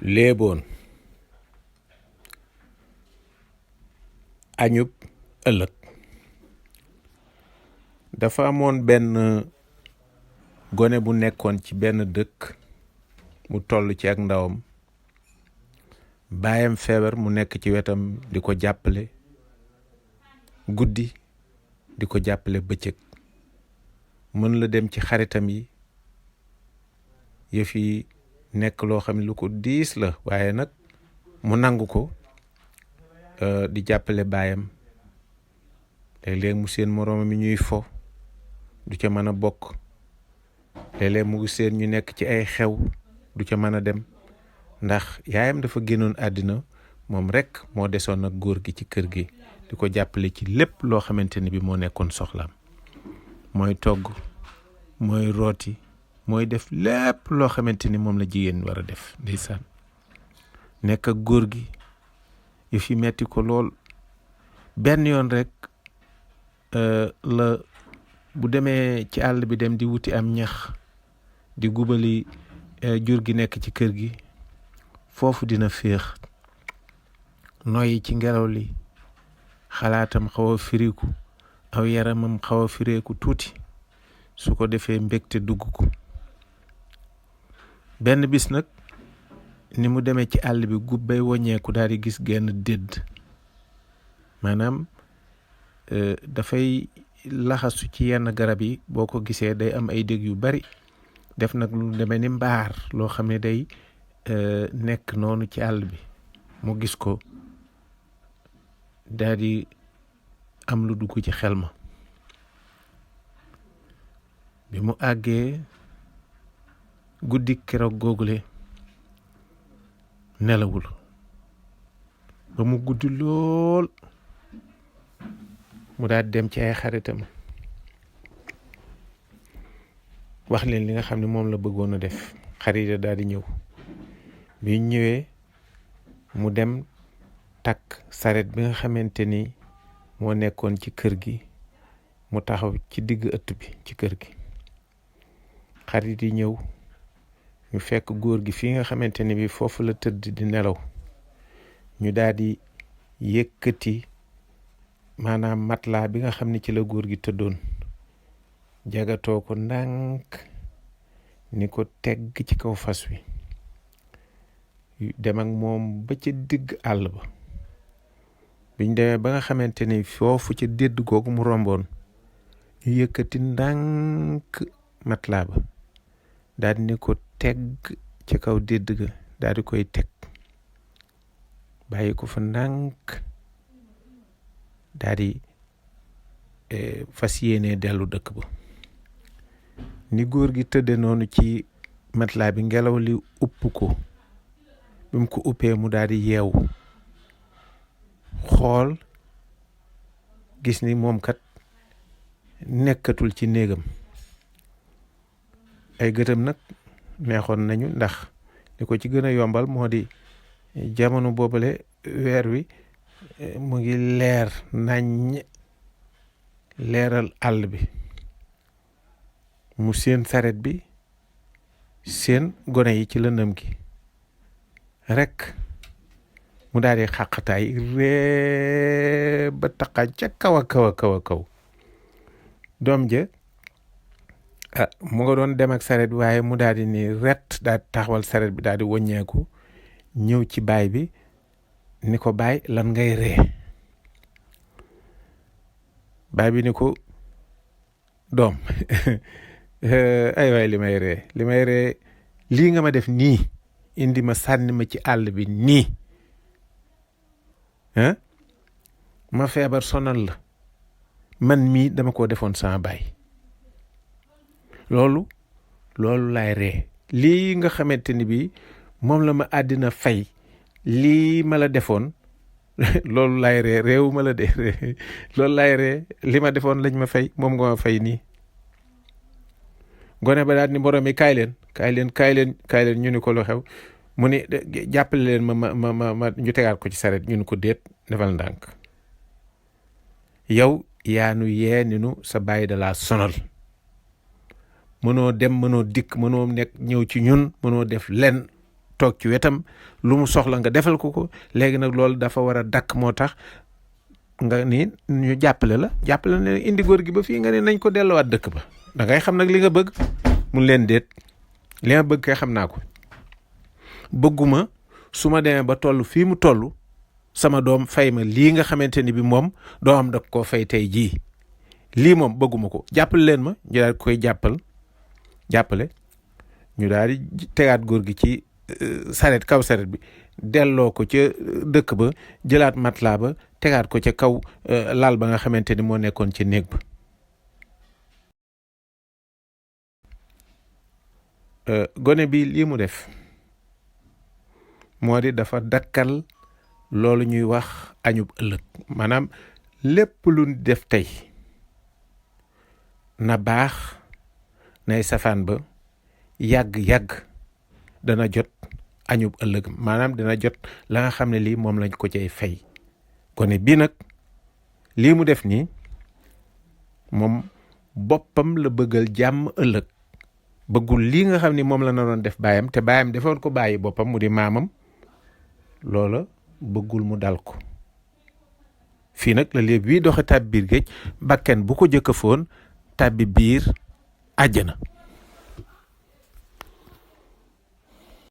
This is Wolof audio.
léeboon añub ëllëg. dafa amoon benn gone bu nekkoon ci benn dëkk mu toll ci ak ndawam, baayam feebar mu nekk ci wetam di ko jàppale guddi di ko jàppale bëccëg. mën la dem ci xaritam yi, yëf yi nekk loo xam ne lu ko diis la, waaye nag mu nangu ko di jàppale baayam. léeg-léeg mu seen moroomam mi ñuy fo du ca mën a bokk, léeg-léeg mu seen ñu nekk ci ay xew du ca mën a dem, ndax yaayam dafa génnoon àddina, moom rekk moo desoon ak góor gi ci kër gi di ko jàppale ci lépp loo xamante ni bi moo nekkoon soxlaam. mooy togg, mooy rooti, mooy def lépp loo xamante ni moom la jigéen war a def. ndeysaan nekk ak góor gi yëf yi metti ko lool. benn yoon rek la bu demee ci àll bi dem di wuti am ñax di gubali jur gi nekk ci kër gi, foofu dina féex, noyyi ci ngelaw li, xalaatam xaw a firiku, aw yaramam xaw a fireeku tuuti, su ko defee mbégte dugg ko. benn bis nag ni mu demee ci àll bi gub bay woññeeku daal di gis genn dédd, maanaam dafay laxasu ci yenn garab yi, boo ko gisee day am ay dég yu bari, def nag lu demee ni mbaar loo xam ne day nekk noonu ci àll bi. mu gis ko daal di am lu dugg ci xel ma. bi mu àggee guddi keroog googule nelawul ba mu guddi lool, mu daal dem ci ay xaritam wax leen li nga xam ne moom la bëggoon a def. xarit daal di ñëw. bi ñëwee mu dem takk saret bi nga xamante ni moo nekkoon ci kër gi, mu taxaw ci digg ëtt bi ci kër gi. xarit yi ñëw, ñu fekk góor gi fii nga xamante ni bi foofu la tëdd di nelaw. ñu daal di yëkkati maanaam matelas bi nga xam ne ci la góor gi tëddoon, jagatoo ko ndànk ni ko tegg ci kaw fas wi, dem ak moom ba ca digg àll ba. biñ demee ba nga xamante ni foofu ca dédd googu mu romboon, ñu yëkkati ndànk matelas ba daal di ni ko tegg ci kaw dédd ga, daal di koy teg, bàyyi ko fa ndànk, daal di fas yéenee dellu dëkk ba. ni góor gi tëdde noonu ci matelas bi, ngelaw li upp ko. bi mu ko uppee mu daal di yeewu, xool gis ni moom kat nekkatul ci néegam. ay gëtam nag neexoon nañu, ndax li ko ci gën a yombal moo di jamono boobale weer wi mu ngi leer naññ, leeral àll bi. mu seen saret bi, seen gone yi ci lëndëm gi rek, mu daal di xàqataay ree ba taqaaj ca kaw a kaw a kaw a kaw. doom ja mu nga doon dem ak saret bi, waaye mu daal di ni ret daal di taxawal saret bi, daal di wëññeeku ñëw ci baay bi ni ko, baay lan ngay ree? baay bi ni ko, doom ay waay li may ree lii nga ma def nii, indi ma sànni ma ci àll bi nii, ma feebar sonal la, man mii dama ko defoon sama baay. loolu laay ree. lii nga xamante ni bi moom la ma àddina fay, lii ma la defoon loolu laay ree, réewu ma la de loolu laay ree. li ma defoon lañ ma fay, moom nga ma fay nii. gone ba daal ni mborom mi kaay leen ñu ni ko lu xew. mu ni jàppale leen ma ñu tegaat ko ci saret. ñu ni ko déet, defal ndànk, yow yaanu yee ni nu sa bàyyi da laa sonal, mënoo dem, mënoo dikk, mënoo nekk ñëw ci ñun, mënoo def lenn, toog ci wetam lu mu soxla nga defal ko léegi nag loolu dafa war a dakk. moo tax nga ni ñu jàppale ne indi góor gi ba fii nga ne nañ ko delloowaat dëkk ba. da ngay xam nag li nga bëgg. mun leen déet li nga bëgg kay xam naa ko. bëgguma su ma demee ba toll fii mu toll sama doom fay ma lii nga xamante ni bi moom doomam da koo fay tey jii. lii moom bëgguma ko. jàppale leen ma ñu daal koy jàppale ñu daal di tegaat góor gi ci kaw saret bi delloo ko ca dëkk ba, jëlaat matelas ba tegaat ko ca kaw lal ba nga xamante ni moo nekkoon ci néeg ba. gone bi lii mu def moo di dafa dakkal loolu ñuy wax añub ëllëg. maanaam lépp lu def tey na baax nay safaan ba yàgg-yàgg dana jot añub ëllëg. maanaam dina jot la nga xam ne lii moom lañ ko cay fay. gone bii nag lii mu def nii moom boppam la bëggal jàmm ëllëg. bëggul lii nga xam ni moom la naroon def baayam te baayam defoon ko bàyyi boppam mu di maamam. loola bëggul mu dal ko. fii nag la léeb wii doxe tàbbi biir géej bakken bu ko jëkk foon tàbbi biir àjjana.